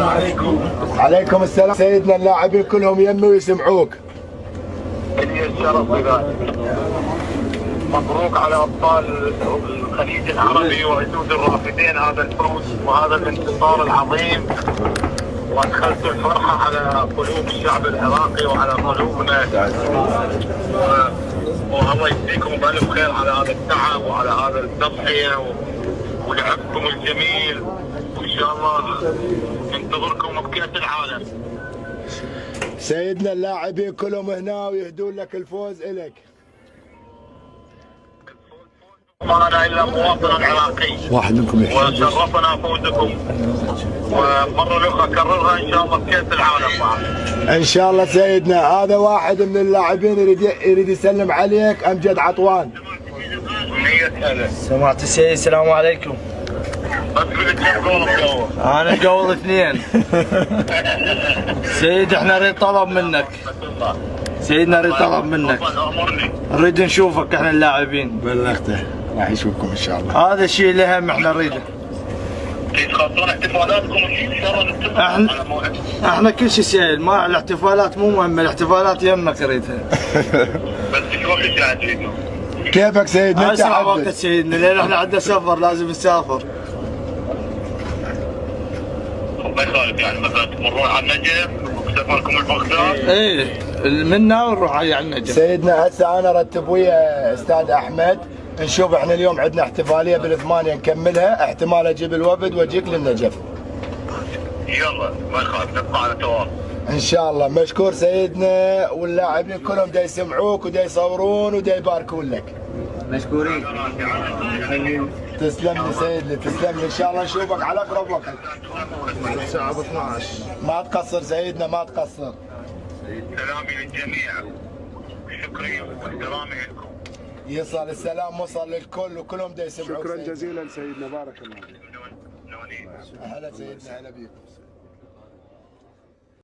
عليكم. عليكم السلام سيدنا، اللاعبين كلهم يمي ويسمعوك. لي الشرف بذلك. مبروك على ابطال الخليج العربي واسود الرافدين هذا الفوز وهذا الانتصار العظيم، وادخلتوا الفرحه على قلوب الشعب العراقي وعلى قلوبنا، والله يجزيكم بالف خير على هذا التعب وعلى هذا التضحيه ولعبكم الجميل، وان شاء الله ننتظركم بكأس العالم. سيدنا اللاعبين كلهم هنا ويهدون لك الفوز إلك. ما انا الا مواطن عراقي، واحد منكم يحتاج وشرفنا فوزكم، ومره اخرى اكررها ان شاء الله بكأس العالم معك. ان شاء الله سيدنا. هذا واحد من اللاعبين يريد يسلم عليك، امجد عطوان. سمعت السيد السلام عليكم. انا مقول اثنين. سيد احنا نريد طلب منك. سيدنا نريد طلب منك. نريد نشوفك احنا اللاعبين. بلغته راح يشوفكم ان شاء الله. هذا الشيء اللي هم احنا نريده. تخلصون احتفالاتكم ان شاء الله نتفق على موعد. احنا كل شيء سهل، ما الاحتفالات مو مهمه، الاحتفالات يمك اريدها. بس ايش وقت جاي تريدون؟ كيفك سيدنا؟ انت اسرع وقت حدد. سيدنا، لان احنا عندنا سفر لازم نسافر. ما يخالف يعني مثلا تمرون على النجف وسفركم البغداد؟ ايه منا ونروح على النجف. سيدنا هسه انا رتب ويا استاذ احمد، نشوف احنا اليوم عندنا احتفاليه بالثمانيه نكملها، احتمال اجيب الوفد واجيك للنجف. يلا ما يخالف نبقى على تواصل. ان شاء الله. مشكور سيدنا، واللاعبين كلهم دا يسمعوك ودا يصورون ودا يباركون لك. مشكورين. تسلم لي سيدنا، تسلم لي. ان شاء الله نشوفك على اقرب وقت. الساعة 12. ما تقصر سيدنا، ما تقصر. سلامي للجميع وشكري واحترامي لكم. يصل السلام، وصل للكل وكلهم دا يسمعوك. شكرا جزيلا سيدنا، بارك الله. نوني. هلا سيدنا، هلا بيك.